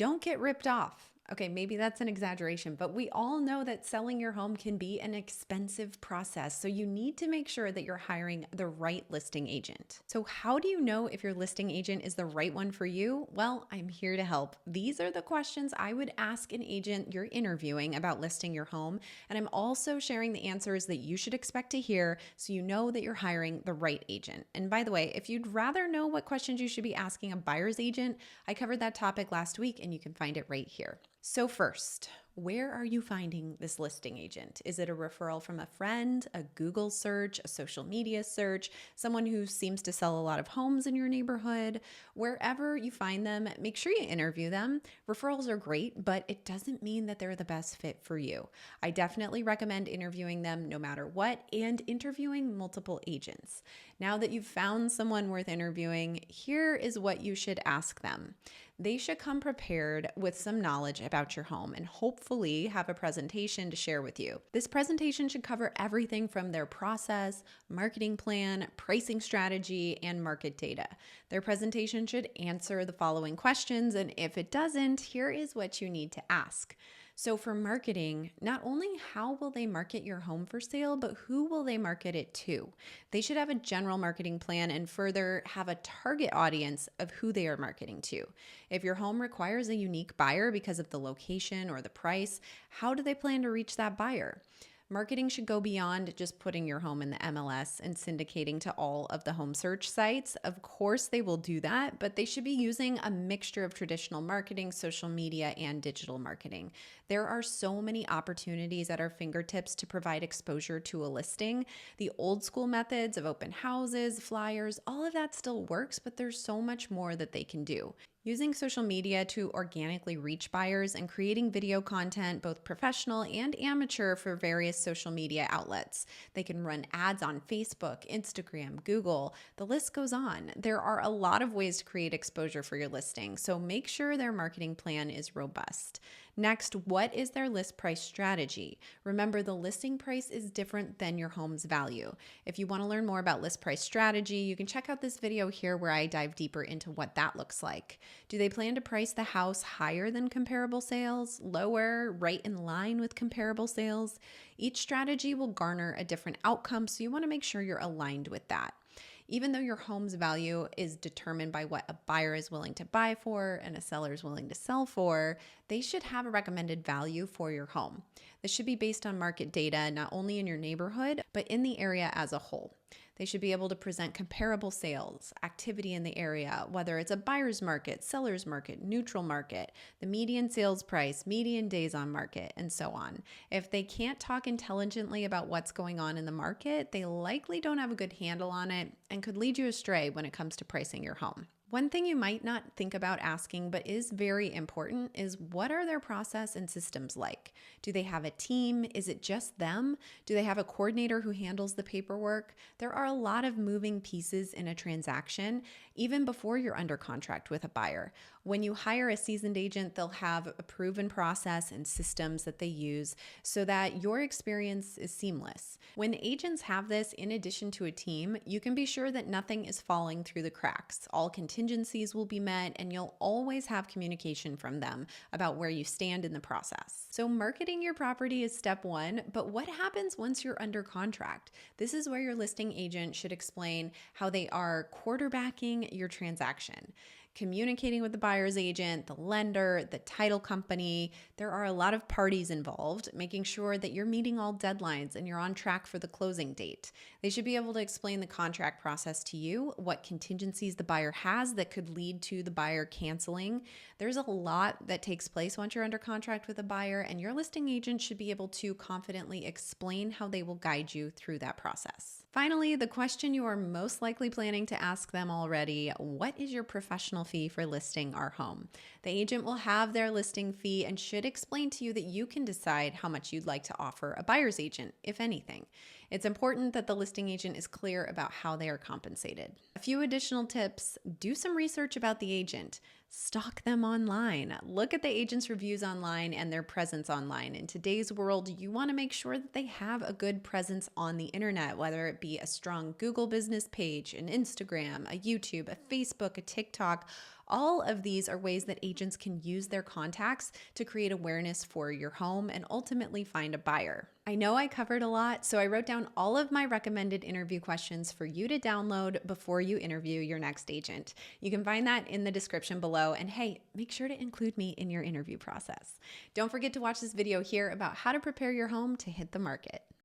Don't get ripped off. Okay, maybe that's an exaggeration, but we all know that selling your home can be an expensive process. So you need to make sure that you're hiring the right listing agent. So how do you know if your listing agent is the right one for you? Well, I'm here to help. These are the questions I would ask an agent you're interviewing about listing your home. And I'm also sharing the answers that you should expect to hear so you know that you're hiring the right agent. And by the way, if you'd rather know what questions you should be asking a buyer's agent, I covered that topic last week and you can find it right here. So first, where are you finding this listing agent? Is it a referral from a friend, a Google search, a social media search, someone who seems to sell a lot of homes in your neighborhood? Wherever you find them, make sure you interview them. Referrals are great, but it doesn't mean that they're the best fit for you. I definitely recommend interviewing them no matter what and interviewing multiple agents. Now that you've found someone worth interviewing, here is what you should ask them. They should come prepared with some knowledge about your home and hopefully have a presentation to share with you. This presentation should cover everything from their process, marketing plan, pricing strategy, and market data. Their presentation should answer the following questions, and if it doesn't, here is what you need to ask. So for marketing, not only how will they market your home for sale, but who will they market it to? They should have a general marketing plan and further have a target audience of who they are marketing to. If your home requires a unique buyer because of the location or the price, how do they plan to reach that buyer? Marketing should go beyond just putting your home in the MLS and syndicating to all of the home search sites. Of course, they will do that, but they should be using a mixture of traditional marketing, social media, and digital marketing. There are so many opportunities at our fingertips to provide exposure to a listing. The old school methods of open houses, flyers, all of that still works, but there's so much more that they can do. Using social media to organically reach buyers and creating video content, both professional and amateur, for various social media outlets. They can run ads on Facebook, Instagram, Google. The list goes on. There are a lot of ways to create exposure for your listing, so make sure their marketing plan is robust. Next, what is their list price strategy? Remember, the listing price is different than your home's value. If you want to learn more about list price strategy, you can check out this video here where I dive deeper into what that looks like. Do they plan to price the house higher than comparable sales, lower, right in line with comparable sales? Each strategy will garner a different outcome, so you want to make sure you're aligned with that. Even though your home's value is determined by what a buyer is willing to buy for and a seller is willing to sell for, they should have a recommended value for your home. This should be based on market data, not only in your neighborhood, but in the area as a whole. They should be able to present comparable sales, activity in the area, whether it's a buyer's market, seller's market, neutral market, the median sales price, median days on market, and so on. If they can't talk intelligently about what's going on in the market, they likely don't have a good handle on it and could lead you astray when it comes to pricing your home. One thing you might not think about asking, but is very important, is what are their process and systems like? Do they have a team? Is it just them? Do they have a coordinator who handles the paperwork? There are a lot of moving pieces in a transaction, even before you're under contract with a buyer. When you hire a seasoned agent, they'll have a proven process and systems that they use so that your experience is seamless. When agents have this in addition to a team, you can be sure that nothing is falling through the cracks. All contingencies will be met, and you'll always have communication from them about where you stand in the process. So marketing your property is step one, but what happens once you're under contract? This is where your listing agent should explain how they are quarterbacking your transaction. Communicating with the buyer's agent, the lender, the title company. There are a lot of parties involved, making sure that you're meeting all deadlines and you're on track for the closing date. They should be able to explain the contract process to you, what contingencies the buyer has that could lead to the buyer canceling. There's a lot that takes place once you're under contract with a buyer, and your listing agent should be able to confidently explain how they will guide you through that process. Finally, the question you are most likely planning to ask them already: what is your professional fee for listing our home? The agent will have their listing fee and should explain to you that you can decide how much you'd like to offer a buyer's agent, if anything. It's important that the listing agent is clear about how they are compensated. A few additional tips: do some research about the agent. Stalk them online. Look at the agent's reviews online and their presence online. In today's world, you want to make sure that they have a good presence on the internet, whether it be a strong Google business page, an Instagram, a YouTube, a Facebook, a TikTok. All of these are ways that agents can use their contacts to create awareness for your home and ultimately find a buyer. I know I covered a lot, so I wrote down all of my recommended interview questions for you to download before you interview your next agent. You can find that in the description below. And hey, make sure to include me in your interview process. Don't forget to watch this video here about how to prepare your home to hit the market.